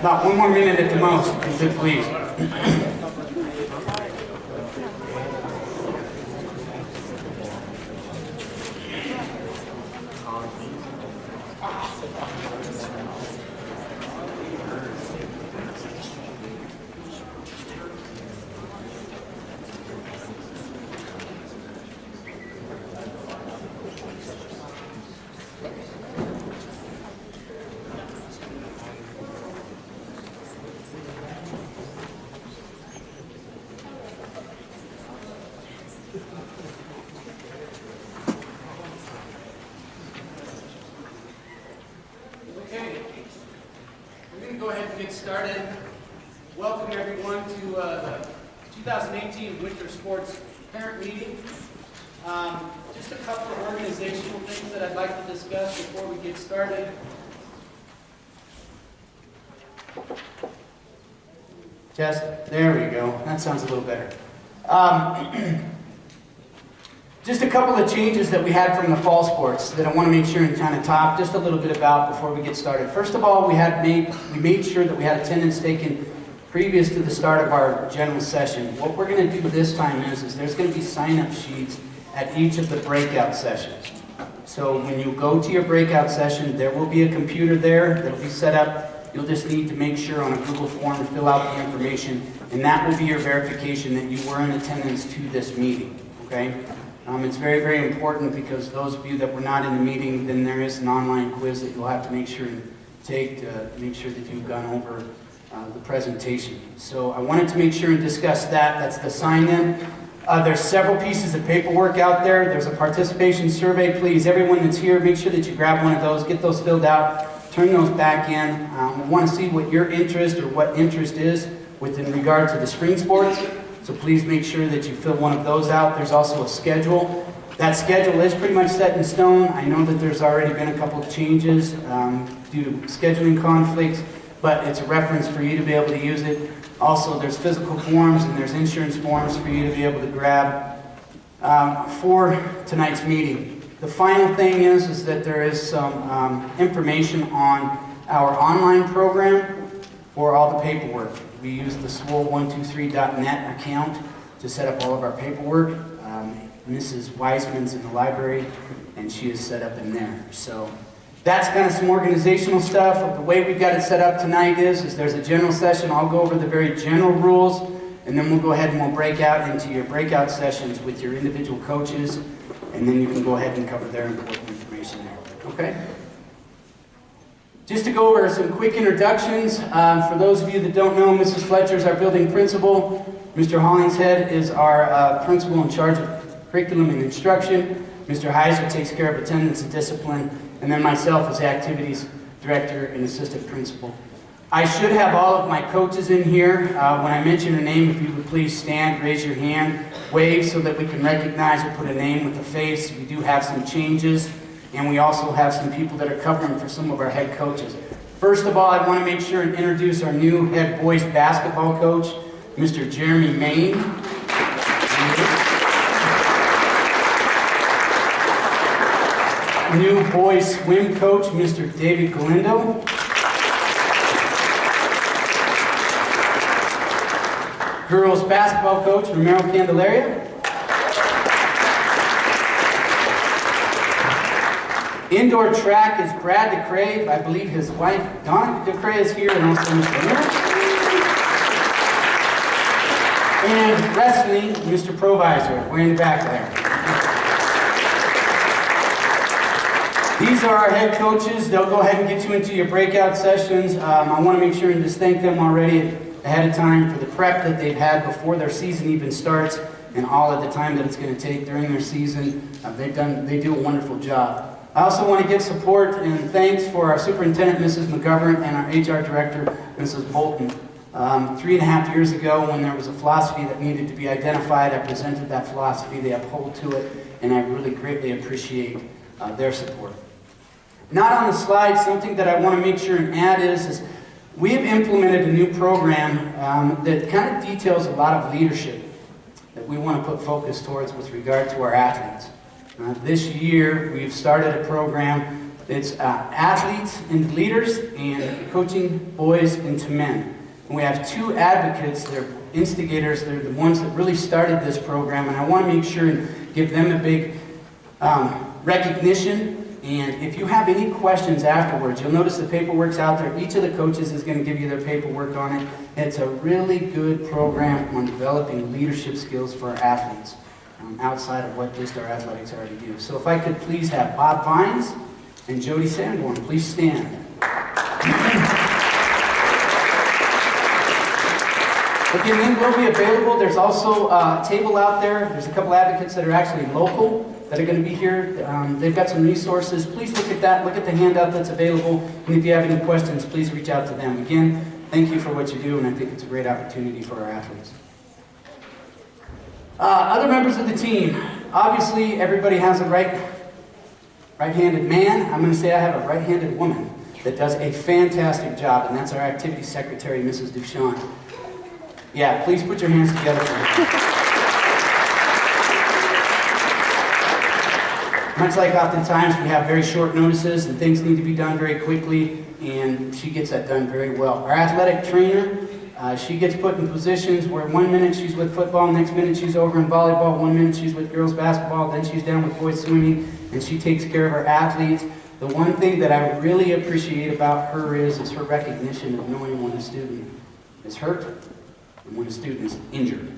About 1 more minute at the most, if you could, please. Go ahead and get started. Welcome everyone to the 2018 Winter Sports Parent Meeting. Just a couple of organizational things that I'd like to discuss before we get started. Just, there we go. That sounds a little better. Just a couple of changes that we had from the fall sports that I want to make sure and kind of talk just a little bit about before we get started. First of all, we made sure that we had attendance taken previous to the start of our general session. What we're going to do this time is there's going to be sign-up sheets at each of the breakout sessions. So when you go to your breakout session, there will be a computer there that will be set up. You'll just need to make sure on a Google form to fill out the information, and that will be your verification that you were in attendance to this meeting. Okay? It's very, very important because those of you that were not in the meeting, then there is an online quiz that you'll have to make sure and take to make sure that you've gone over the presentation. So I wanted to make sure and discuss that. That's the sign-in. There's several pieces of paperwork out there. There's a participation survey. Please, everyone that's here, make sure that you grab one of those, get those filled out, turn those back in. We want to see what your interest or what interest is within regard to the spring sports. So please make sure that you fill one of those out. There's also a schedule. That schedule is pretty much set in stone. I know that there's already been a couple of changes due to scheduling conflicts, but it's a reference for you to be able to use it. Also, there's physical forms and there's insurance forms for you to be able to grab for tonight's meeting. The final thing is that there is some information on our online program for all the paperwork. We use the swole123.net account to set up all of our paperwork. Mrs. Wiseman's in the library, and she is set up in there. So that's kind of some organizational stuff. The way we've got it set up tonight is there's a general session. I'll go over the very general rules, and then we'll go ahead and we'll break out into your breakout sessions with your individual coaches, and then you can go ahead and cover their important information there. Okay? Just to go over some quick introductions, for those of you that don't know, Mrs. Fletcher is our building principal. Mr. Hollingshead is our principal in charge of curriculum and instruction. Mr. Heiser takes care of attendance and discipline, and then myself as activities director and assistant principal. I should have all of my coaches in here. When I mention a name, if you would please stand, raise your hand, wave so that we can recognize or put a name with a face. We do have some changes. And we also have some people that are covering for some of our head coaches. First of all, I want to make sure and introduce our new head boys basketball coach, Mr. Jeremy Main. New boys swim coach, Mr. David Galindo. Girls basketball coach, Romero Candelaria. Indoor track is Brad DeCray. I believe his wife, Donna DeCray, is here, and also Mr. Miller. And wrestling, Mr. Provisor, way in the back there. These are our head coaches. They'll go ahead and get you into your breakout sessions. I want to make sure and just thank them already ahead of time for the prep that they've had before their season even starts, and all of the time that it's going to take during their season. They do a wonderful job. I also want to give support and thanks for our superintendent, Mrs. McGovern, and our HR director, Mrs. Bolton. 3.5 years ago, when there was a philosophy that needed to be identified, I presented that philosophy. They uphold to it, and I really greatly appreciate their support. Not on the slide, something that I want to make sure and add is we have implemented a new program that kind of details a lot of leadership that we want to put focus towards with regard to our athletes. This year, we've started a program It's athletes into leaders and coaching boys into men. And we have 2 advocates. They're instigators. They're the ones that really started this program. And I want to make sure and give them a big recognition. And if you have any questions afterwards, you'll notice the paperwork's out there. Each of the coaches is going to give you their paperwork on it. It's a really good program on developing leadership skills for our athletes outside of what just our athletics already do. So if I could please have Bob Vines and Jody Sanborn, please stand. Again, link will be available. There's also a table out there. There's a couple advocates that are actually local that are going to be here. They've got some resources. Please look at that. Look at the handout that's available. And if you have any questions, please reach out to them. Again, thank you for what you do, and I think it's a great opportunity for our athletes. Other members of the team. Obviously, everybody has a right-handed man. I'm going to say I have a right-handed woman that does a fantastic job, and that's our activity secretary, Mrs. Duchamp. Yeah, please put your hands together for her. Much like oftentimes we have very short notices and things need to be done very quickly, and she gets that done very well. Our athletic trainer, she gets put in positions where 1 minute she's with football, next minute she's over in volleyball, 1 minute she's with girls basketball, then she's down with boys swimming, and she takes care of our athletes. The one thing that I really appreciate about her is her recognition of knowing when a student is hurt and when a student is injured,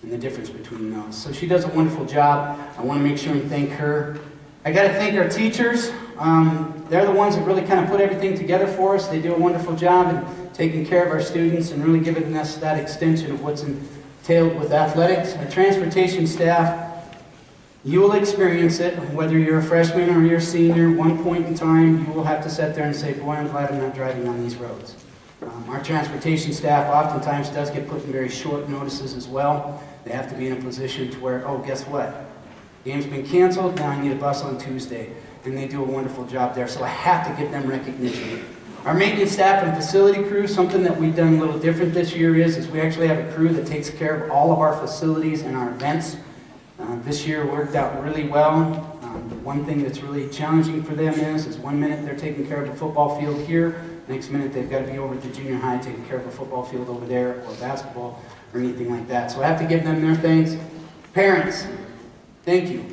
and the difference between those. So she does a wonderful job. I want to make sure and thank her. I got to thank our teachers. They're the ones that really kind of put everything together for us. They do a wonderful job in taking care of our students and really giving us that extension of what's entailed with athletics. Our transportation staff, you will experience it, whether you're a freshman or you're a senior. One point in time, you will have to sit there and say, boy, I'm glad I'm not driving on these roads. Our transportation staff oftentimes does get put in very short notices as well. They have to be in a position to where, oh, guess what? Game's been canceled, now I need a bus on Tuesday. And they do a wonderful job there, so I have to give them recognition. Our maintenance staff and facility crew, something that we've done a little different this year is we actually have a crew that takes care of all of our facilities and our events. This year worked out really well. One thing that's really challenging for them is 1 minute they're taking care of a football field here, next minute they've got to be over at the junior high taking care of a football field over there, or basketball, or anything like that. So I have to give them their thanks. Parents, thank you.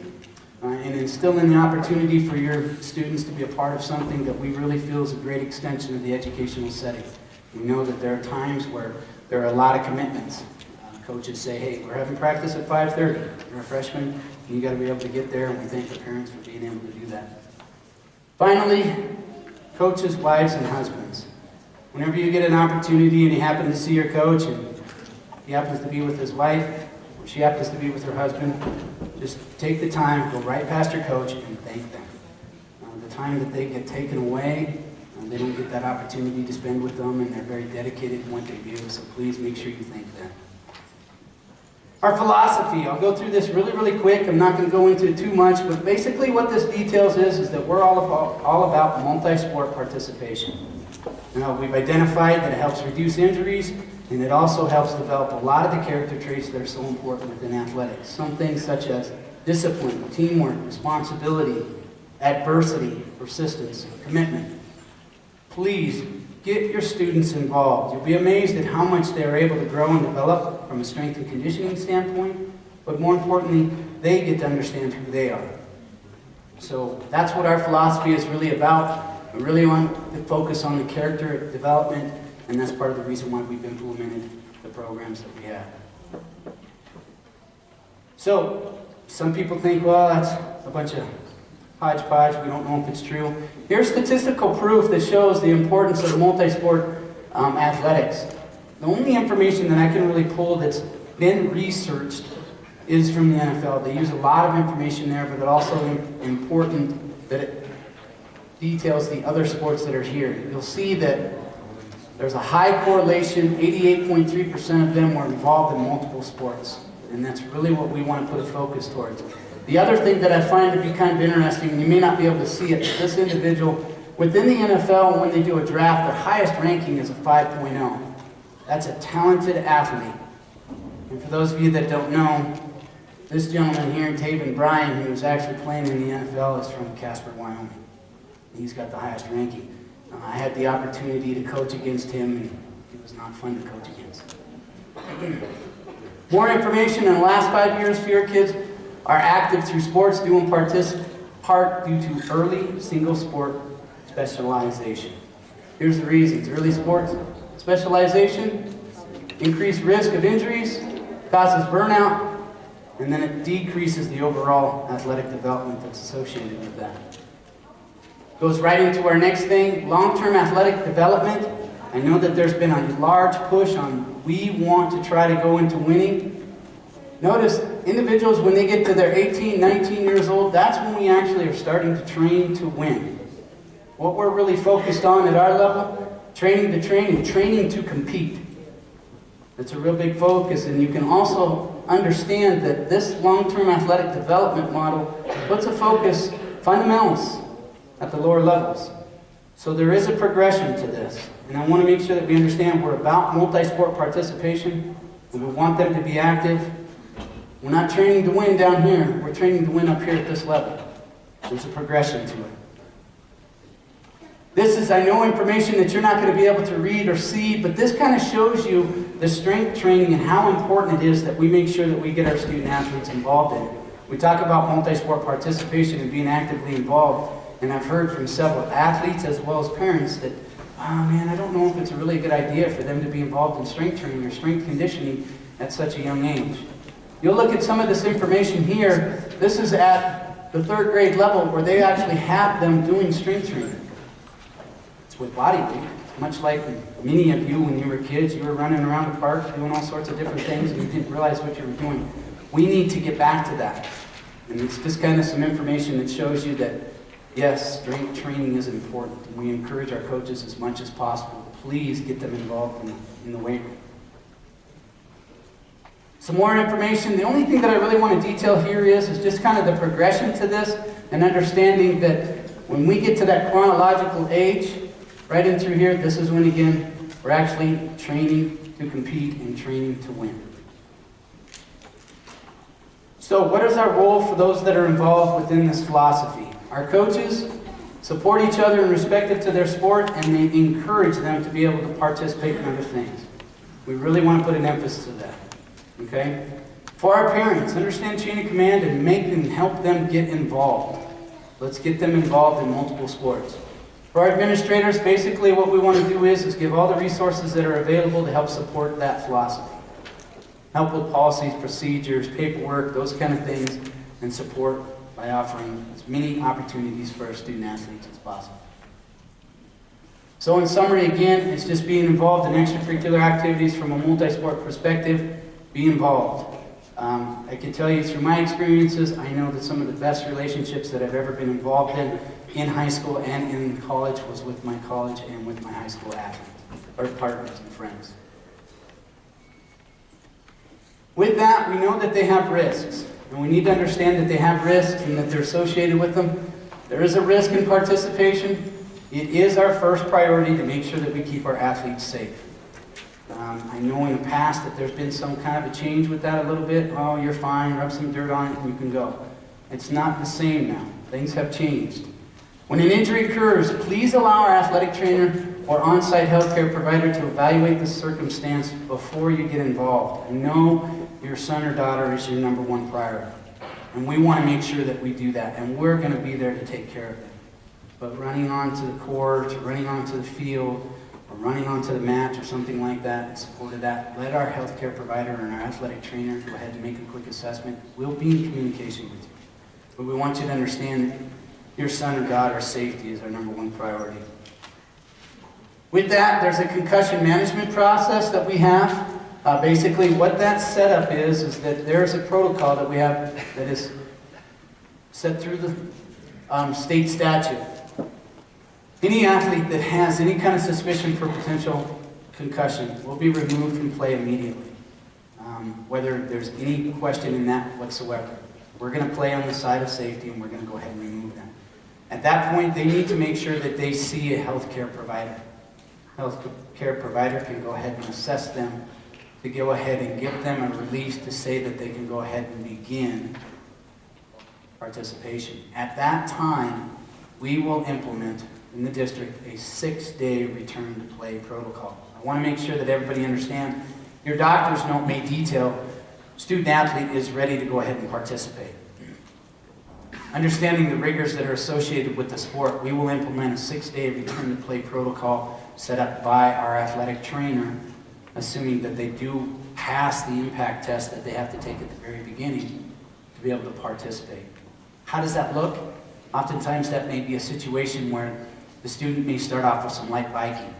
And instilling the opportunity for your students to be a part of something that we really feel is a great extension of the educational setting. We know that there are times where there are a lot of commitments. Coaches say, hey, we're having practice at 5:30. You're a freshman, and you got to be able to get there, and we thank the parents for being able to do that. Finally, coaches, wives, and husbands. Whenever you get an opportunity and you happen to see your coach and he happens to be with his wife, or she happens to be with her husband, just take the time, go right past your coach and thank them. The time that they get taken away, they don't get that opportunity to spend with them, and they're very dedicated in what they do, so please make sure you thank them. Our philosophy, I'll go through this really, really quick. I'm not going to go into it too much, but basically what this details is that we're all about multi-sport participation. Now, we've identified that it helps reduce injuries, and it also helps develop a lot of the character traits that are so important within athletics. Some things such as discipline, teamwork, responsibility, adversity, persistence, commitment. Please get your students involved. You'll be amazed at how much they're able to grow and develop from a strength and conditioning standpoint, but more importantly, they get to understand who they are. So that's what our philosophy is really about. We really want to focus on the character development, and that's part of the reason why we've implemented the programs that we have. So, some people think, well, that's a bunch of hodgepodge, we don't know if it's true. Here's statistical proof that shows the importance of multi-sport athletics. The only information that I can really pull that's been researched is from the NFL. They use a lot of information there, but it's also important that it details the other sports that are here. You'll see that there's a high correlation, 88.3% of them were involved in multiple sports. And that's really what we want to put a focus towards. The other thing that I find to be kind of interesting, and you may not be able to see it, but this individual, within the NFL, when they do a draft, their highest ranking is a 5.0. That's a talented athlete. And for those of you that don't know, this gentleman here, Taven Bryan, who is actually playing in the NFL, is from Casper, Wyoming. He's got the highest ranking. I had the opportunity to coach against him, and it was not fun to coach against. More information in the last 5 years for your kids are active through sports due in part due to early single sport specialization. Here's the reasons. Early sports specialization, increased risk of injuries, causes burnout, and then it decreases the overall athletic development that's associated with that. Goes right into our next thing, long-term athletic development. I know that there's been a large push on we want to try to go into winning. Notice individuals, when they get to their 18, 19 years old, that's when we actually are starting to train to win. What we're really focused on at our level, training to train and training to compete. That's a real big focus, and you can also understand that this long-term athletic development model puts a focus, fundamentals, at the lower levels. So there is a progression to this, and I want to make sure that we understand we're about multi-sport participation, and we want them to be active. We're not training to win down here, we're training to win up here at this level. There's a progression to it. This is, I know, information that you're not going to be able to read or see, but this kind of shows you the strength training and how important it is that we make sure that we get our student athletes involved in it. We talk about multi-sport participation and being actively involved, and I've heard from several athletes as well as parents that, oh man, I don't know if it's a really good idea for them to be involved in strength training or strength conditioning at such a young age. You'll look at some of this information here. This is at the 3rd grade level where they actually have them doing strength training. It's with body weight. Much like many of you when you were kids, you were running around the park doing all sorts of different things and you didn't realize what you were doing. We need to get back to that. And it's just kind of some information that shows you that, yes, strength training is important. And we encourage our coaches as much as possible. Please get them involved in the weight room. Some more information. The only thing that I really want to detail here is just kind of the progression to this and understanding that when we get to that chronological age, right in through here, this is when, again, we're actually training to compete and training to win. So what is our role for those that are involved within this philosophy? Our coaches support each other in respect to their sport, and they encourage them to be able to participate in other things. We really want to put an emphasis to that. Okay? For our parents, understand chain of command and make them help them get involved. Let's get them involved in multiple sports. For our administrators, basically what we want to do is give all the resources that are available to help support that philosophy. Help with policies, procedures, paperwork, those kind of things, and support by offering as many opportunities for our student athletes as possible. So in summary, again, it's just being involved in extracurricular activities from a multi-sport perspective. Be involved. I can tell you through my experiences, I know that some of the best relationships that I've ever been involved in high school and in college was with my college and with my high school athletes, or partners and friends. With that, we know that they have risks, and we need to understand that they have risks and that they're associated with them. There is a risk in participation. It is our first priority to make sure that we keep our athletes safe. I know in the past that there's been some kind of a change with that a little bit. Oh, you're fine, rub some dirt on it and you can go. It's not the same now. Things have changed. When an injury occurs, please allow our athletic trainer or on-site healthcare provider to evaluate the circumstance before you get involved. I know your son or daughter is your #1 priority. And we want to make sure that we do that. And we're going to be there to take care of them. But running onto the court, or running onto the field, or running onto the mat or something like that in support of that, let our healthcare provider and our athletic trainer go ahead and make a quick assessment. We'll be in communication with you. But we want you to understand that your son or daughter's safety is our #1 priority. With that, there's a concussion management process that we have. Basically, what that setup is that there's a protocol that we have that is set through the state statute. Any athlete that has any kind of suspicion for potential concussion will be removed from play immediately, whether there's any question in that whatsoever. We're going to play on the side of safety, and we're going to go ahead and remove them. At that point, they need to make sure that they see a healthcare provider. Healthcare provider can go ahead and assess them to go ahead and give them a release to say that they can go ahead and begin participation. At that time, we will implement in the district a 6-day return to play protocol. I want to make sure that everybody understands. Your doctor's note may detail student athlete is ready to go ahead and participate. Understanding the rigors that are associated with the sport, we will implement a 6-day return to play protocol set up by our athletic trainer, assuming that they do pass the impact test that they have to take at the very beginning to be able to participate. How does that look? Oftentimes that may be a situation where the student may start off with some light biking,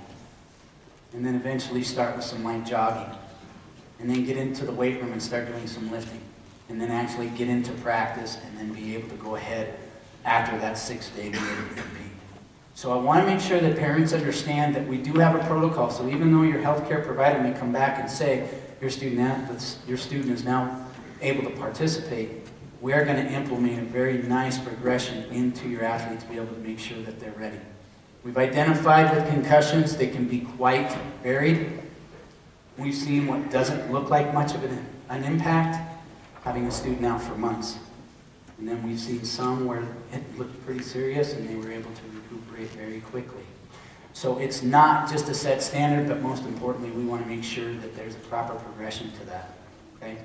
and then eventually start with some light jogging, and then get into the weight room and start doing some lifting, and then actually get into practice, and then be able to go ahead after that 6-day be able to compete. So I want to make sure that parents understand that we do have a protocol. So even though your healthcare provider may come back and say your student is now able to participate, we are going to implement a very nice progression into your athlete to be able to make sure that they're ready. We've identified with concussions, they can be quite varied. We've seen what doesn't look like much of an impact, having a student out for months. And then we've seen some where it looked pretty serious and they were able to recuperate very quickly. So it's not just a set standard, but most importantly, we want to make sure that there's a proper progression to that. Okay?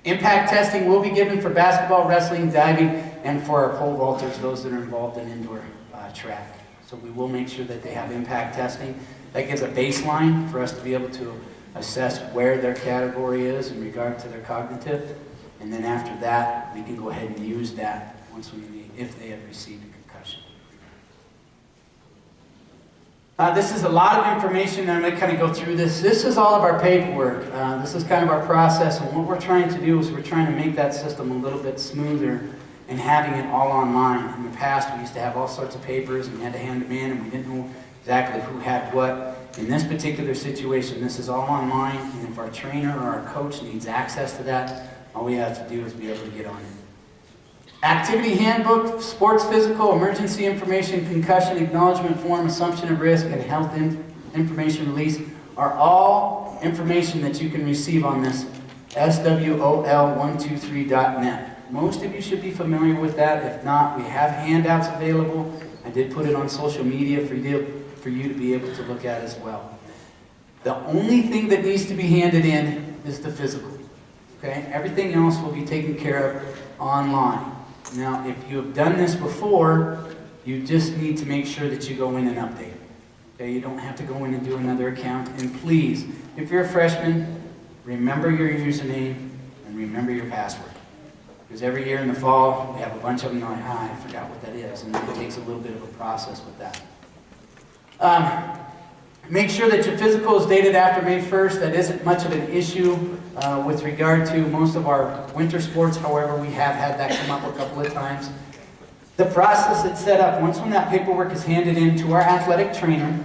Impact testing will be given for basketball, wrestling, diving, and for our pole vaulters, those that are involved in indoor track. So we will make sure that they have impact testing. That gives a baseline for us to be able to assess where their category is in regard to their cognitive. And then after that, we can go ahead and use that if they have received a concussion. This is a lot of information. I'm going to kind of go through this. This is all of our paperwork. This is kind of our process. And what we're trying to do is we're trying to make that system a little bit smoother and having it all online. In the past, we used to have all sorts of papers and we had to hand them in and we didn't know exactly who had what. In this particular situation, this is all online. And if our trainer or our coach needs access to that, all we have to do is be able to get on it. Activity handbook, sports physical, emergency information, concussion acknowledgement form, assumption of risk, and health information release are all information that you can receive on this swol123.net. Most of you should be familiar with that. If not, we have handouts available. I did put it on social media for you to be able to look at as well. The only thing that needs to be handed in is the physical. Okay? Everything else will be taken care of online. Now, if you have done this before, you just need to make sure that you go in and update it. Okay? You don't have to go in and do another account. And please, if you're a freshman, remember your username and remember your password. Because every year in the fall, we have a bunch of them going, I forgot what that is. And it takes a little bit of a process with that. Make sure that your physical is dated after May 1st. That isn't much of an issue with regard to most of our winter sports. However, we have had that come up a couple of times. The process that's set up, once when that paperwork is handed in to our athletic trainer,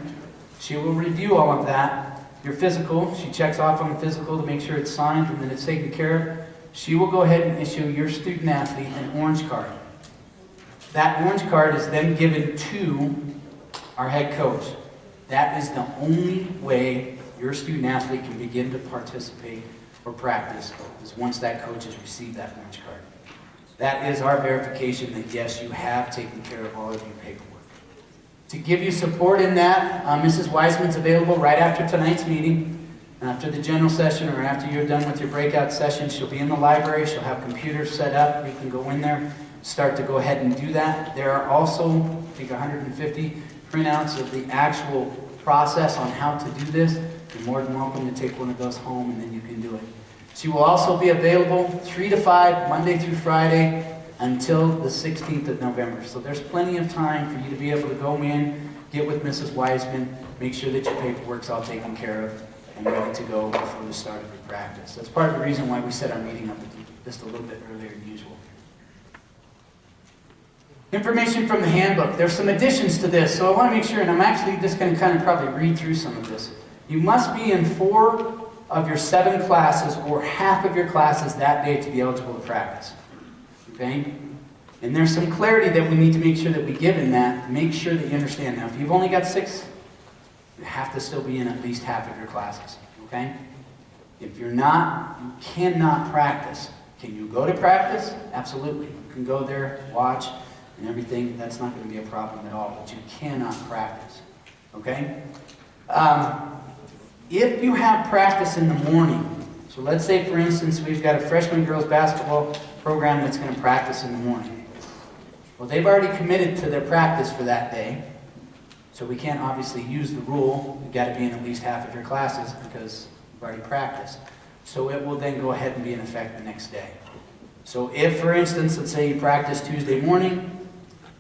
she will review all of that. Your physical, she checks off on the physical to make sure it's signed and that it's taken care of. She will go ahead and issue your student athlete an orange card. That orange card is then given to our head coach. That is the only way your student athlete can begin to participate or practice, is once that coach has received that orange card. That is our verification that yes, you have taken care of all of your paperwork. To give you support in that, Mrs. Wiseman's available right after tonight's meeting. After the general session or after you're done with your breakout session, she'll be in the library. She'll have computers set up. You can go in there, start to go ahead and do that. There are also, I think, 150 printouts of the actual process on how to do this. You're more than welcome to take one of those home and then you can do it. She will also be available 3 to 5, Monday through Friday, until the 16th of November. So there's plenty of time for you to be able to go in, get with Mrs. Wiseman, make sure that your paperwork's all taken care of, and ready to go before the start of your practice. That's part of the reason why we set our meeting up just a little bit earlier than usual. Information from the handbook. There's some additions to this, so I want to make sure, and I'm actually just going to kind of probably read through some of this. You must be in 4 of your 7 classes or half of your classes that day to be eligible to practice. Okay? And there's some clarity that we need to make sure that we give in that to make sure that you understand. Now, if you've only got 6, you have to still be in at least half of your classes. Okay? If you're not, you cannot practice. Can you go to practice? Absolutely. You can go there, watch, and everything, that's not going to be a problem at all, but you cannot practice, okay? If you have practice in the morning, so let's say, for instance, we've got a freshman girls basketball program that's going to practice in the morning. Well, they've already committed to their practice for that day, so we can't obviously use the rule, you've got to be in at least half of your classes because you've already practiced. So it will then go ahead and be in effect the next day. So if, for instance, let's say you practice Tuesday morning,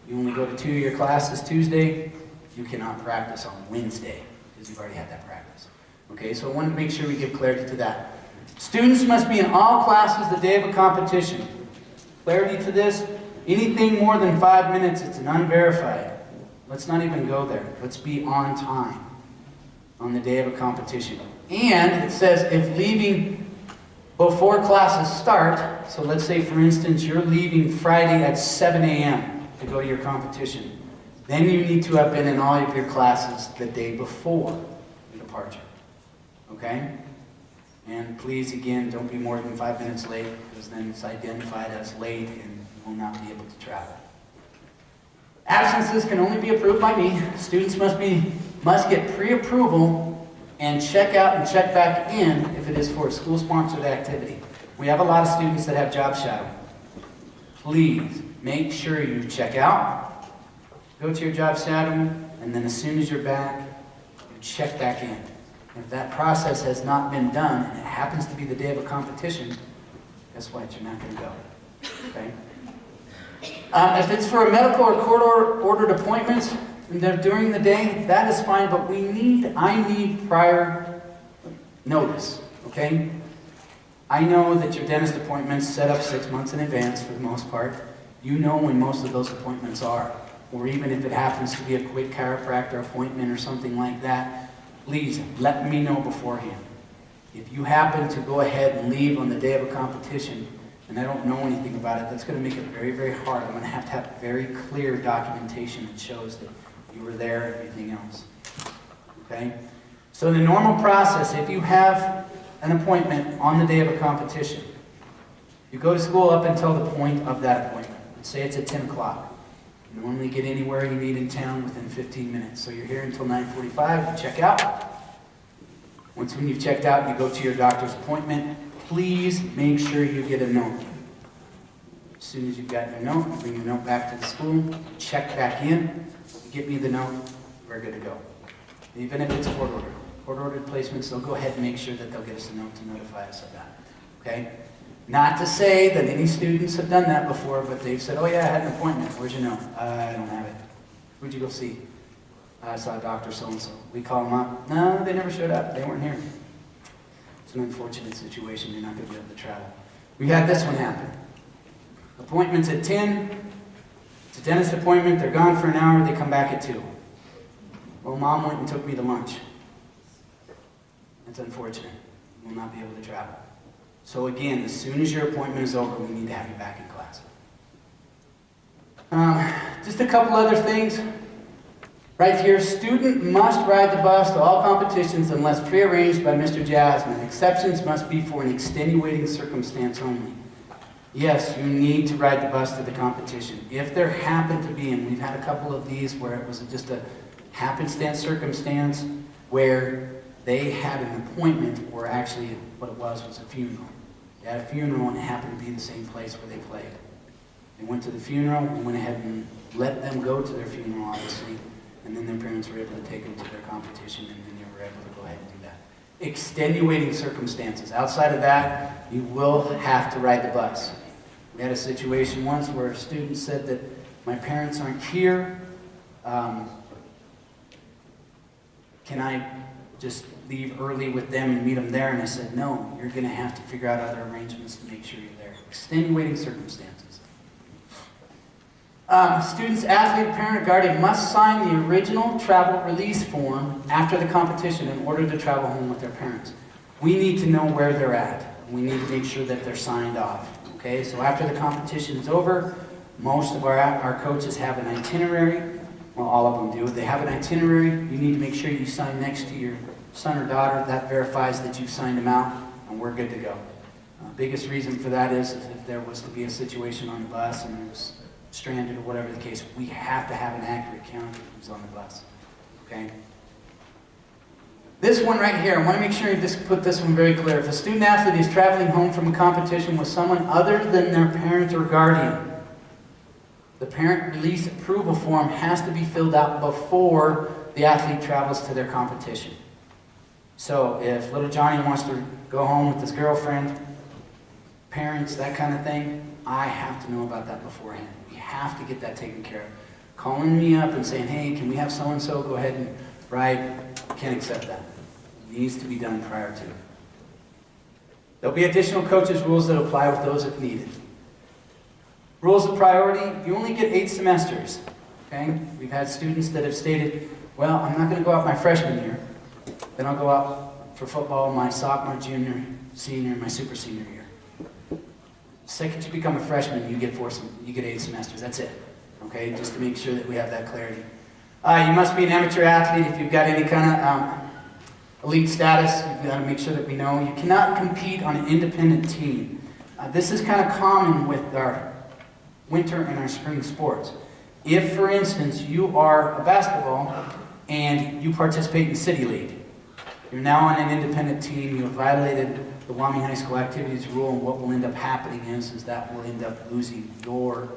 you only go to 2 of your classes Tuesday, you cannot practice on Wednesday because you've already had that practice. Okay, so I want to make sure we give clarity to that. Students must be in all classes the day of a competition. Clarity to this, anything more than 5 minutes, it's an unverified. Let's not even go there. Let's be on time on the day of a competition. And it says if leaving before classes start, so let's say, for instance, you're leaving Friday at 7 a.m. to go to your competition, then you need to have been in all of your classes the day before your departure. Okay? And please, again, don't be more than 5 minutes late, because then it's identified as late and you will not be able to travel. Absences can only be approved by me. Students must get pre-approval and check out and check back in if it is for a school-sponsored activity. We have a lot of students that have job shadowing. Please make sure you check out, go to your job shadowing, and then as soon as you're back, you check back in. If that process has not been done, and it happens to be the day of a competition, guess what? You're not going to go. Okay? If it's for a medical or court-ordered appointments, and they're during the day, that is fine, but I need prior notice, okay? I know that your dentist appointments set up 6 months in advance for the most part. You know when most of those appointments are. Or even if it happens to be a quick chiropractor appointment or something like that, please let me know beforehand. If you happen to go ahead and leave on the day of a competition, and I don't know anything about it, that's going to make it very, very hard. I'm going to have very clear documentation that shows that you were there and everything else. Okay? So the normal process, if you have an appointment on the day of a competition, you go to school up until the point of that appointment. Let's say it's at 10 o'clock. You normally get anywhere you need in town within 15 minutes. So you're here until 9:45, you check out. Once when you've checked out, you go to your doctor's appointment. Please make sure you get a note. As soon as you've got your note, bring your note back to the school, check back in, get me the note, we're good to go. Even if it's court-ordered. Court-ordered placements, they'll go ahead and make sure that they'll get us a note to notify us of that. Okay? Not to say that any students have done that before, but they've said, oh yeah, I had an appointment. Where'd you know? I don't have it. Who'd you go see? I saw Dr. So-and-so. We call them up. No, they never showed up. They weren't here. It's an unfortunate situation. You're not going to be able to travel. We had this one happen. Appointments at 10. It's a dentist appointment. They're gone for an hour. They come back at 2. Well, Mom went and took me to lunch. That's unfortunate. You will not be able to travel. So again, as soon as your appointment is over, we need to have you back in class. Just a couple other things. Right here, student must ride the bus to all competitions unless prearranged by Mr. Jasmine. Exceptions must be for an extenuating circumstance only. Yes, you need to ride the bus to the competition. If there happened to be, and we've had a couple of these where it was just a happenstance circumstance where they had an appointment, or actually what it was a funeral. They had a funeral and it happened to be the same place where they played. They went to the funeral, we went ahead and let them go to their funeral, obviously. And then their parents were able to take them to their competition, and then they were able to go ahead and do that. Extenuating circumstances. Outside of that, you will have to ride the bus. We had a situation once where a student said that my parents aren't here. Can I just leave early with them and meet them there? And I said, no, you're going to have to figure out other arrangements to make sure you're there. Extenuating circumstances. Students, athlete, parent, or guardian must sign the original travel release form after the competition in order to travel home with their parents. We need to know where they're at. We need to make sure that they're signed off. Okay, so after the competition is over, most of our coaches have an itinerary. Well, all of them do. They have an itinerary. You need to make sure you sign next to your son or daughter. That verifies that you've signed them out, and we're good to go. Biggest reason for that is if there was to be a situation on the bus and there was stranded or whatever the case, we have to have an accurate count of who's on the bus, okay? This one right here, I want to make sure you just put this one very clear. If a student athlete is traveling home from a competition with someone other than their parent or guardian, the parent release approval form has to be filled out before the athlete travels to their competition. So if little Johnny wants to go home with his girlfriend, parents, that kind of thing, I have to know about that beforehand. We have to get that taken care of. Calling me up and saying, hey, can we have so-and-so go ahead and ride? Can't accept that. It needs to be done prior to. There'll be additional coaches' rules that apply with those if needed. Rules of priority, you only get 8 semesters. Okay? We've had students that have stated, well, I'm not going to go out my freshman year. Then I'll go out for football my sophomore, junior, senior, my super senior year. The second you become a freshman, you get 8 semesters. That's it. Okay? Just to make sure that we have that clarity. You must be an amateur athlete if you've got any kind of elite status. You've got to make sure that we know. You cannot compete on an independent team. This is kind of common with our winter and our spring sports. If, for instance, you are a basketball and you participate in City League, you're now on an independent team, you have violated the Wyoming High School Activities Rule, and what will end up happening is that will end up losing your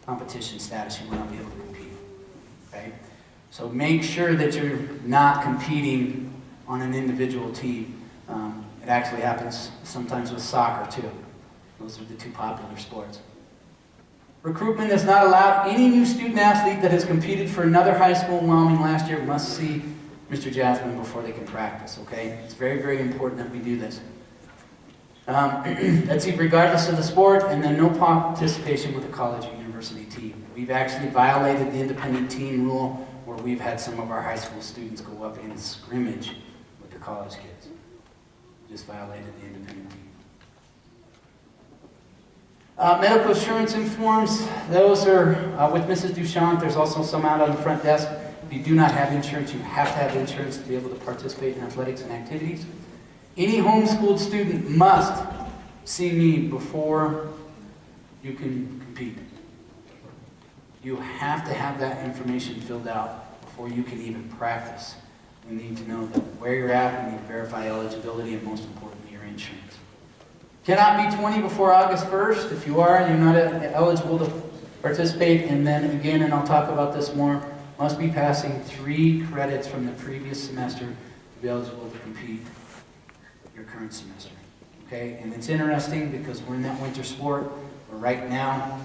competition status. You will not be able to compete. Okay? So make sure that you're not competing on an individual team. It actually happens sometimes with soccer too. Those are the 2 popular sports. Recruitment is not allowed. Any new student athlete that has competed for another high school in Wyoming last year must see Mr. Jasmine before they can practice, okay? It's very, very important that we do this. That's regardless of the sport, and then no participation with a college or university team. We've actually violated the independent team rule where we've had some of our high school students go up in scrimmage with the college kids. Just violated the independent team. Medical assurance forms, those are with Mrs. Duchamp. There's also some out on the front desk. If you do not have insurance, you have to have insurance to be able to participate in athletics and activities. Any homeschooled student must see me before you can compete. You have to have that information filled out before you can even practice. We need to know that where you're at, we need to verify eligibility, and most importantly, your insurance. Cannot be 20 before August 1st. If you are, you're not eligible to participate. And then again, and I'll talk about this more, must be passing 3 credits from the previous semester to be eligible to compete your current semester. Okay? And it's interesting because we're in that winter sport where right now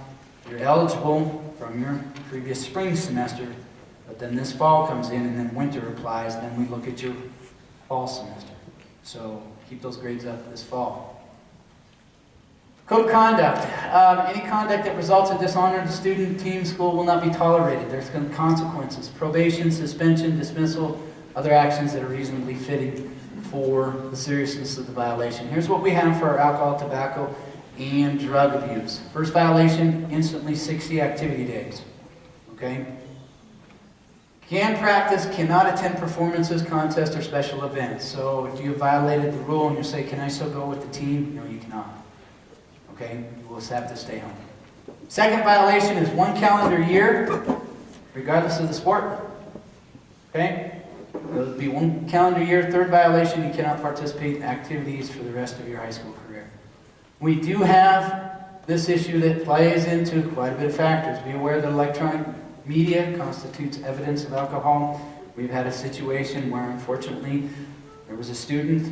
you're eligible from your previous spring semester, but then this fall comes in and then winter applies, then we look at your fall semester. So keep those grades up this fall. Code of conduct. Any conduct that results in dishonor to student, team, school will not be tolerated. There's going to be consequences. Probation, suspension, dismissal, other actions that are reasonably fitting for the seriousness of the violation. Here's what we have for our alcohol, tobacco, and drug abuse. First violation, instantly 60 activity days. Okay? Can practice, cannot attend performances, contests, or special events. So if you have violated the rule and you say, can I still go with the team? No, you cannot. Okay, you will have to stay home. Second violation is 1 calendar year, regardless of the sport. Okay? It would be 1 calendar year. Third violation, you cannot participate in activities for the rest of your high school career. We do have this issue that plays into quite a bit of factors. Be aware that electronic media constitutes evidence of alcohol. We've had a situation where, unfortunately, there was a student,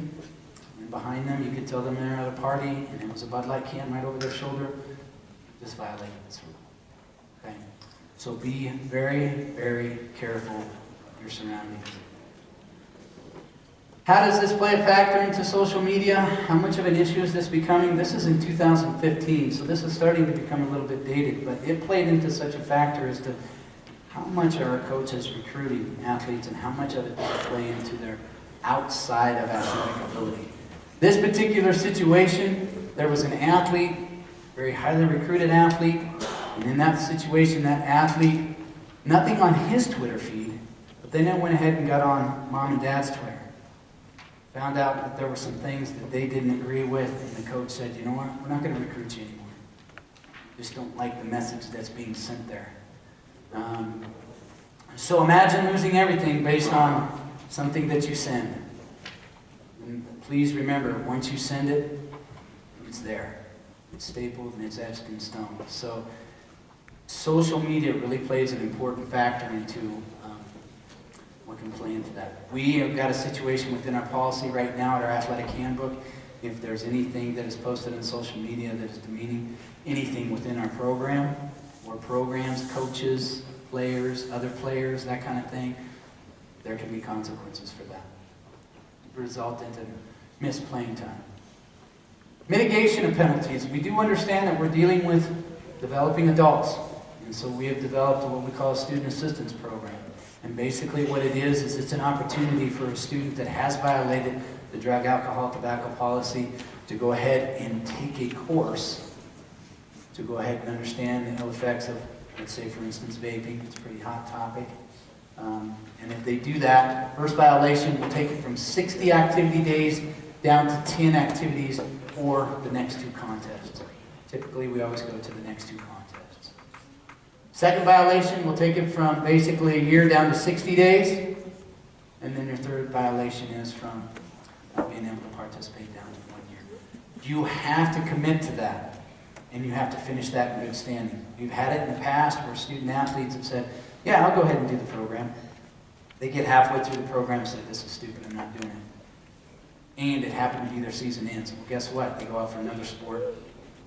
and behind them, you could tell them they're at a party, and there was a Bud Light can right over their shoulder. Just violated this rule. Okay? So be very, very careful of your surroundings. How does this play a factor into social media? How much of an issue is this becoming? This is in 2015, so this is starting to become a little bit dated, but it played into such a factor as to how much are our coaches recruiting athletes and how much of it does it play into their outside of athletic ability. This particular situation, there was an athlete, very highly recruited athlete, and in that situation, that athlete, nothing on his Twitter feed, but then they went ahead and got on mom and dad's Twitter. Found out that there were some things that they didn't agree with, and the coach said, you know what, we're not going to recruit you anymore. just don't like the message that's being sent there. So imagine losing everything based on something that you send. And please remember, once you send it, it's there. It's stapled and it's etched in stone. So social media really plays an important factor into what can play into that. We have got a situation within our policy right now at our athletic handbook. If there's anything that is posted on social media that is demeaning anything within our program, or programs, coaches, players, other players, that kind of thing, there can be consequences for that. Result into missed playing time. Mitigation of penalties. We do understand that we're dealing with developing adults. And so we have developed what we call a student assistance program. And basically what it is it's an opportunity for a student that has violated the drug, alcohol, tobacco policy to go ahead and take a course to go ahead and understand the ill effects of, let's say for instance, vaping. It's a pretty hot topic. And if they do that, first violation will take it from 60 activity days down to 10 activities or the next 2 contests. Typically we always go to the next 2 contests. Second violation will take it from basically a year down to 60 days. And then your third violation is from not being able to participate down to 1 year. You have to commit to that. And you have to finish that in good standing. We've had it in the past where student athletes have said, yeah, I'll go ahead and do the program. They get halfway through the program and say, this is stupid, I'm not doing it. And it happened to be their season ends. Well, guess what? They go out for another sport. It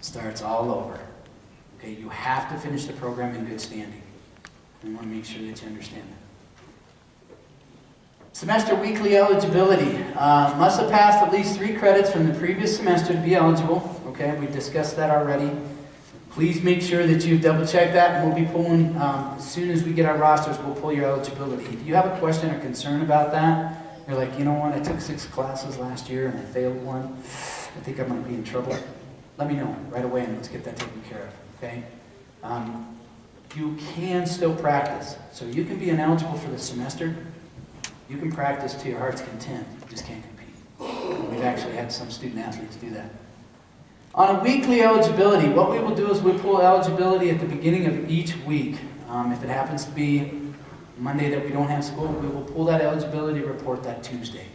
starts all over. Okay, you have to finish the program in good standing. We want to make sure that you understand that. Semester weekly eligibility. Must have passed at least 3 credits from the previous semester to be eligible. Okay, we discussed that already. Please make sure that you double check that, and we'll be pulling, as soon as we get our rosters, we'll pull your eligibility. If you have a question or concern about that, you're like, you know what, I took 6 classes last year and I failed one, I think I'm going to be in trouble. Let me know right away and let's get that taken care of, okay? You can still practice. So you can be ineligible for the semester. You can practice to your heart's content. You just can't compete. We've actually had some student athletes do that. On a weekly eligibility, what we will do is we'll pull eligibility at the beginning of each week. If it happens to be Monday that we don't have school, we will pull that eligibility report that Tuesday.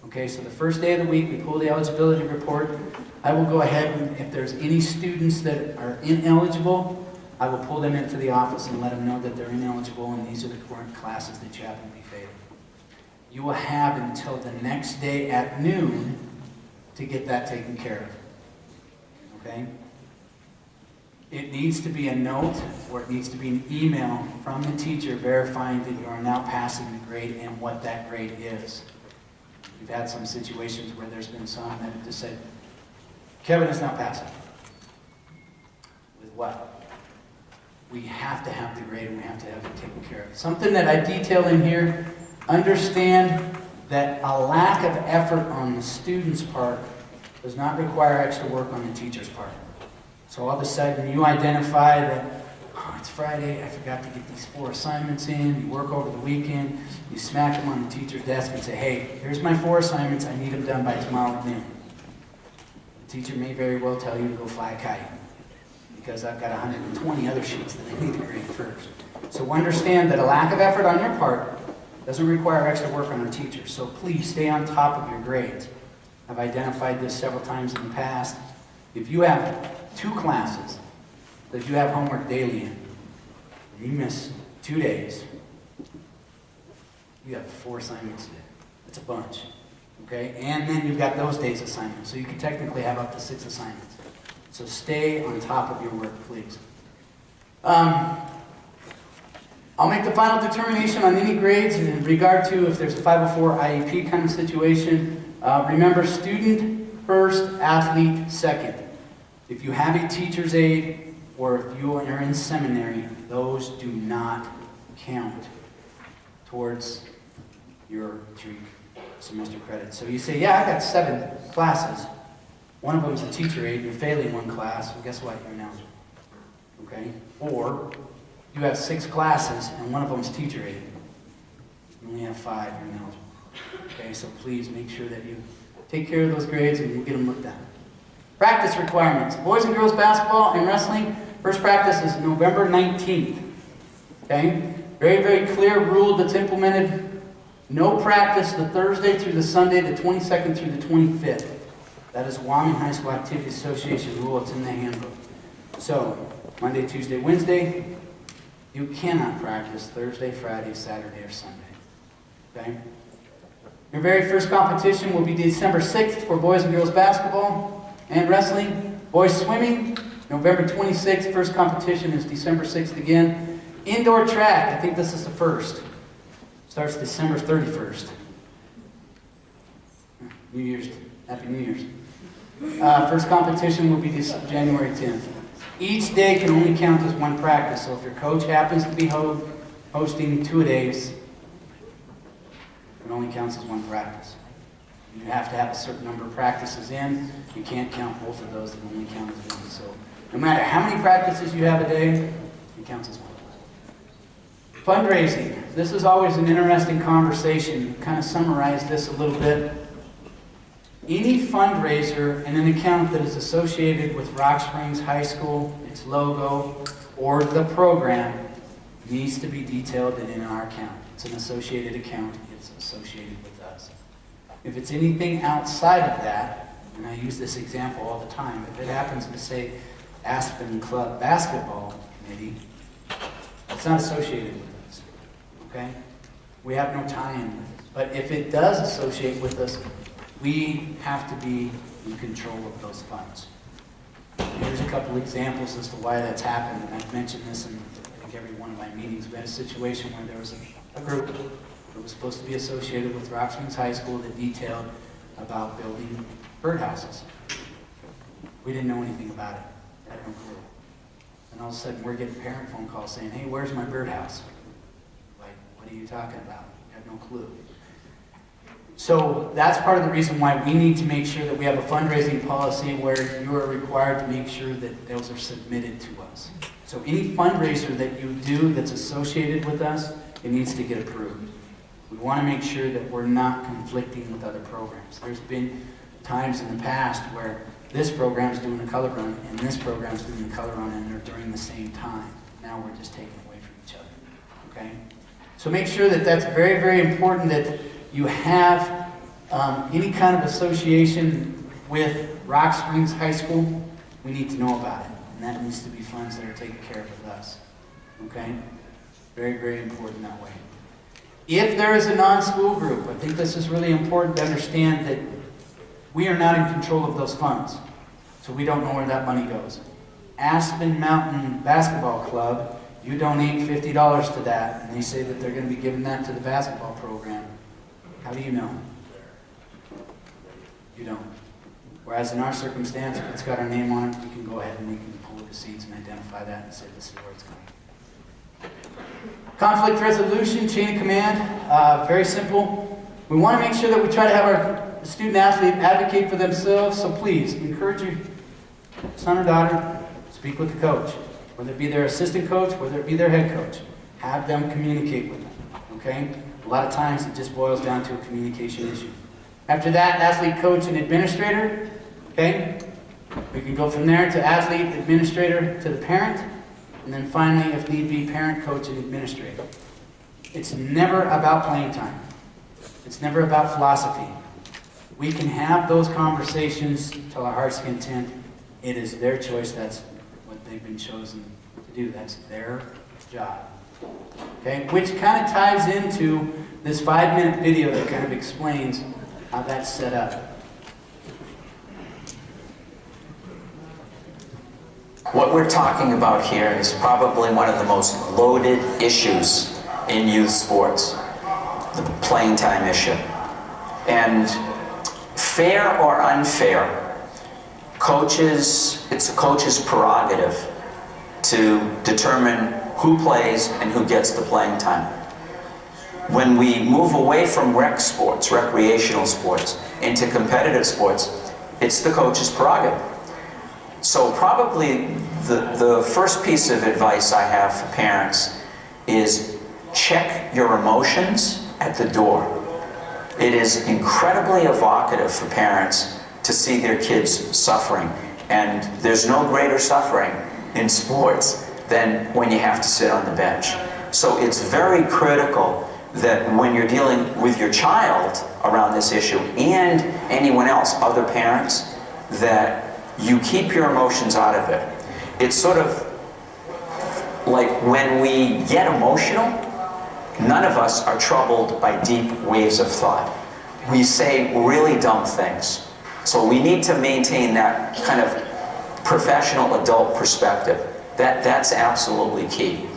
Okay, so the first day of the week we pull the eligibility report. I will go ahead and if there's any students that are ineligible, I will pull them into the office and let them know that they're ineligible and these are the current classes that you happen to be failing. You will have until the next day at noon to get that taken care of. Okay? It needs to be a note or it needs to be an email from the teacher verifying that you are now passing the grade and what that grade is. We've had some situations where there's been some that have just said, Kevin is not passing. With what? We have to have the grade and we have to have it taken care of. Something that I detail in here, understand that a lack of effort on the student's part does not require extra work on the teacher's part. So all of a sudden you identify that, oh, it's Friday, I forgot to get these 4 assignments in, you work over the weekend, you smack them on the teacher's desk and say, hey, here's my 4 assignments, I need them done by tomorrow at noon. The teacher may very well tell you to go fly a kite because I've got 120 other sheets that I need to grade first. So understand that a lack of effort on your part doesn't require extra work on our teacher. So please stay on top of your grades. I've identified this several times in the past. If you have 2 classes that you have homework daily in, and you miss 2 days, you have 4 assignments to do. That's a bunch. Okay? And then you've got those days assignments. So you can technically have up to 6 assignments. So stay on top of your work, please. I'll make the final determination on any grades in regard to if there's a 504 IEP kind of situation. Remember, student first, athlete second. If you have a teacher's aide or if you are in seminary, those do not count towards your 3 semester credits. So you say, yeah, I got 7 classes. One of them is a teacher aide, you're failing 1 class, well, guess what? You're ineligible. Okay? Or you have 6 classes and one of them is teacher aide. You only have 5, you're ineligible. Okay, so please make sure that you take care of those grades and you get them looked at. Practice requirements. Boys and girls basketball and wrestling First practice is November 19th. Okay? Very, very clear rule that's implemented. No practice the Thursday through the Sunday, the 22nd through the 25th. That is Wyoming High School Activity Association rule. It's in the handbook. So, Monday, Tuesday, Wednesday, you cannot practice Thursday, Friday, Saturday, or Sunday. Okay? Your very first competition will be December 6th for boys and girls basketball and wrestling. Boys swimming, November 26th. First competition is December 6th again. Indoor track, I think this is the first. Starts December 31st. New Year's, Happy New Year's. First competition will be January 10th. Each day can only count as one practice, so if your coach happens to be hosting 2 days, it only counts as one practice. You have to have a certain number of practices in. You can't count both of those, it only count as one. So no matter how many practices you have a day, it counts as one. Fundraising. This is always an interesting conversation. Kind of summarize this a little bit. Any fundraiser and an account that is associated with Rock Springs High School, its logo, or the program needs to be detailed and in our account. It's an associated account. It's associated with us. If it's anything outside of that, and I use this example all the time, if it happens to say Aspen Club Basketball Committee, it's not associated with us. Okay? We have no tie-in with it. But if it does associate with us, we have to be in control of those funds. Here's a couple examples as to why that's happened, and I've mentioned this in I think every one of my meetings. We had a situation where there was a group that was supposed to be associated with Rock Springs High School that detailed about building birdhouses. We didn't know anything about it. Had no clue. And all of a sudden we're getting parent phone calls saying, hey, where's my birdhouse? Like, what are you talking about? We have no clue. So that's part of the reason why we need to make sure that we have a fundraising policy where you are required to make sure that those are submitted to us. So any fundraiser that you do that's associated with us, it needs to get approved. We want to make sure that we're not conflicting with other programs. There's been times in the past where this program's doing a color run and this program's doing the color run and they're during the same time. Now we're just taking away from each other. Okay? So make sure that that's very, very important that you have any kind of association with Rock Springs High School. We need to know about it. And that needs to be funds that are taken care of with us. Okay? Very, very important that way. If there is a non-school group, I think this is really important to understand that we are not in control of those funds. So we don't know where that money goes. Aspen Mountain Basketball Club, you donate $50 to that, and they say that they're going to be giving that to the basketball program. How do you know? You don't. Whereas in our circumstance, if it's got our name on it, we can go ahead and we can pull the receipts and identify that and say this is where it's going. Conflict resolution, chain of command, very simple. We want to make sure that we try to have our student athlete advocate for themselves, so please encourage your son or daughter, speak with the coach. Whether it be their assistant coach, whether it be their head coach. Have them communicate with them, okay? A lot of times it just boils down to a communication issue. After that, athlete, coach, and administrator, okay? We can go from there to athlete, administrator, to the parent, and then finally, if need be, parent, coach, and administrator. It's never about playing time. It's never about philosophy. We can have those conversations till our heart's content. It is their choice. That's what they've been chosen to do. That's their job. Okay? Which kind of ties into this 5-minute video that kind of explains how that's set up. What we're talking about here is probably one of the most loaded issues in youth sports, the playing time issue. And fair or unfair, it's a coach's prerogative to determine who plays and who gets the playing time. When we move away from rec sports, recreational sports, into competitive sports, it's the coach's prerogative. So probably the first piece of advice I have for parents is check your emotions at the door. It is incredibly evocative for parents to see their kids suffering, and there's no greater suffering in sports than when you have to sit on the bench. So it's very critical that when you're dealing with your child around this issue and anyone else, other parents, that you keep your emotions out of it. It's sort of like when we get emotional, none of us are troubled by deep waves of thought. We say really dumb things. So we need to maintain that kind of professional adult perspective. That's absolutely key.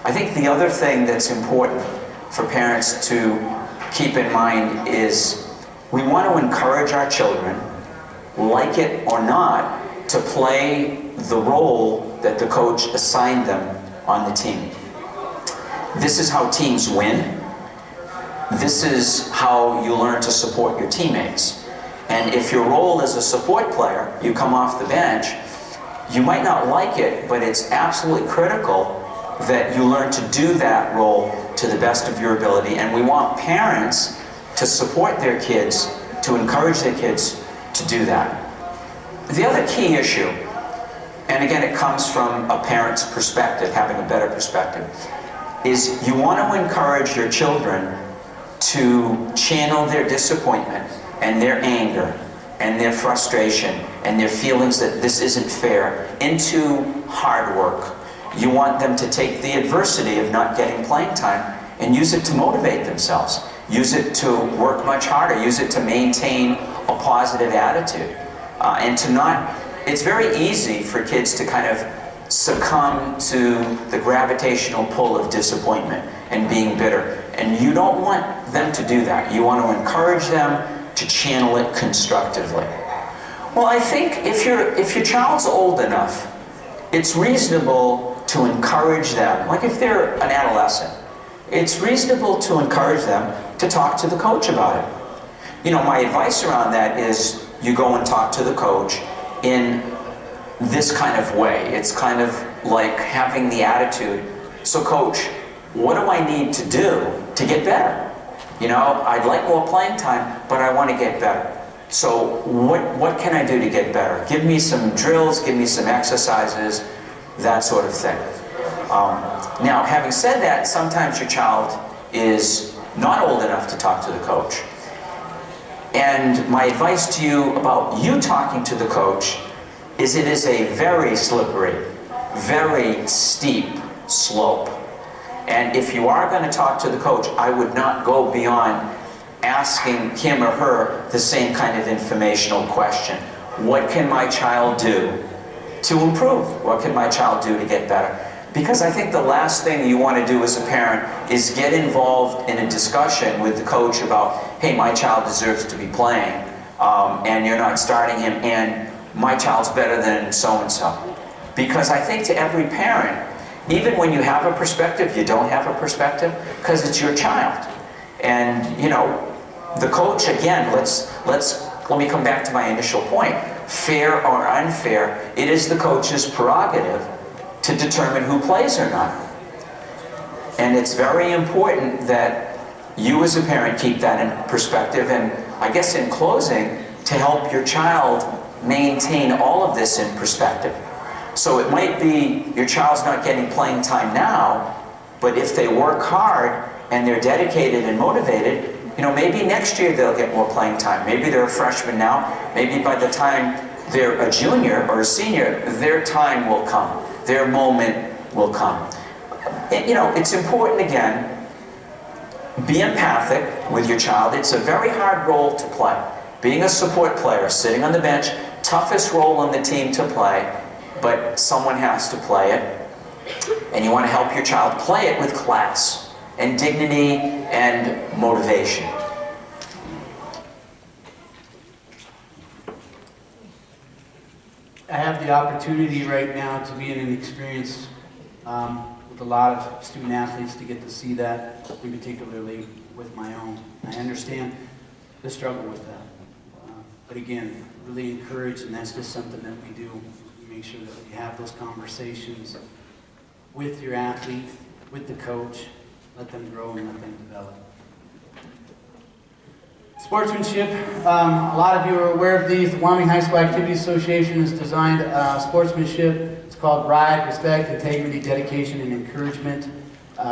I think the other thing that's important for parents to keep in mind is we want to encourage our children, like it or not, to play the role that the coach assigned them on the team. This is how teams win. This is how you learn to support your teammates. And if your role is a support player, you come off the bench, you might not like it, but it's absolutely critical that you learn to do that role to the best of your ability. And we want parents to support their kids, to encourage their kids to do that. The other key issue, and again it comes from a parent's perspective, having a better perspective, is you want to encourage your children to channel their disappointment and their anger and their frustration and their feelings that this isn't fair into hard work. You want them to take the adversity of not getting playing time and use it to motivate themselves. Use it to work much harder. Use it to maintain a positive attitude. And to not, it's very easy for kids to kind of succumb to the gravitational pull of disappointment and being bitter. And you don't want them to do that. You want to encourage them to channel it constructively. Well, I think if your child's old enough, it's reasonable to encourage them, like if they're an adolescent, it's reasonable to encourage them to talk to the coach about it. You know, my advice around that is you go and talk to the coach in this kind of way. It's kind of like having the attitude, so coach, what do I need to do to get better? You know, I'd like more playing time, but I want to get better. So what can I do to get better? Give me some drills, give me some exercises, that sort of thing. Now, having said that, sometimes your child is not old enough to talk to the coach. And my advice to you about you talking to the coach is it is a very slippery, very steep slope. And if you are going to talk to the coach, I would not go beyond asking him or her the same kind of informational question. What can my child do to improve? What can my child do to get better? Because I think the last thing you want to do as a parent is get involved in a discussion with the coach about, hey, my child deserves to be playing, and you're not starting him, and my child's better than so-and-so. Because I think to every parent, even when you have a perspective, you don't have a perspective, because it's your child. And, you know, the coach, again, let me come back to my initial point. Fair or unfair, it is the coach's prerogative to determine who plays or not. And it's very important that you as a parent keep that in perspective, and I guess in closing, to help your child maintain all of this in perspective. So it might be your child's not getting playing time now, but if they work hard and they're dedicated and motivated, you know, maybe next year they'll get more playing time. Maybe they're a freshman now. Maybe by the time they're a junior or a senior, their time will come. Their moment will come. And, you know, it's important, again, be empathic with your child. It's a very hard role to play. Being a support player, sitting on the bench, toughest role on the team to play, but someone has to play it. And you want to help your child play it with class and dignity and motivation. I have the opportunity right now to be in an experience with a lot of student athletes to get to see that, in particularly with my own. I understand the struggle with that. But again, really encourage, and that's just something that we do. We make sure that we have those conversations with your athlete, with the coach, let them grow and let them develop. Sportsmanship, a lot of you are aware of these. The Wyoming High School Activities Association has designed sportsmanship. It's called RIDE, Respect, Integrity, Dedication, and Encouragement.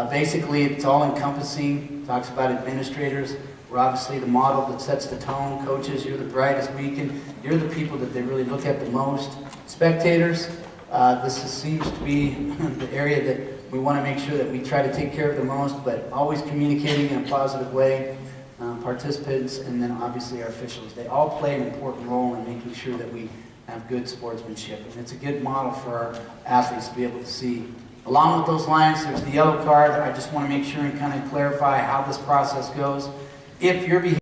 Basically, it's all encompassing. It talks about administrators. We're obviously the model that sets the tone. Coaches, you're the brightest beacon. You're the people that they really look at the most. Spectators, seems to be the area that we want to make sure that we try to take care of the most, but always communicating in a positive way. Participants, and then obviously our officials. They all play an important role in making sure that we have good sportsmanship. And it's a good model for our athletes to be able to see. Along with those lines, there's the yellow card. I just want to make sure and kind of clarify how this process goes. If your behavior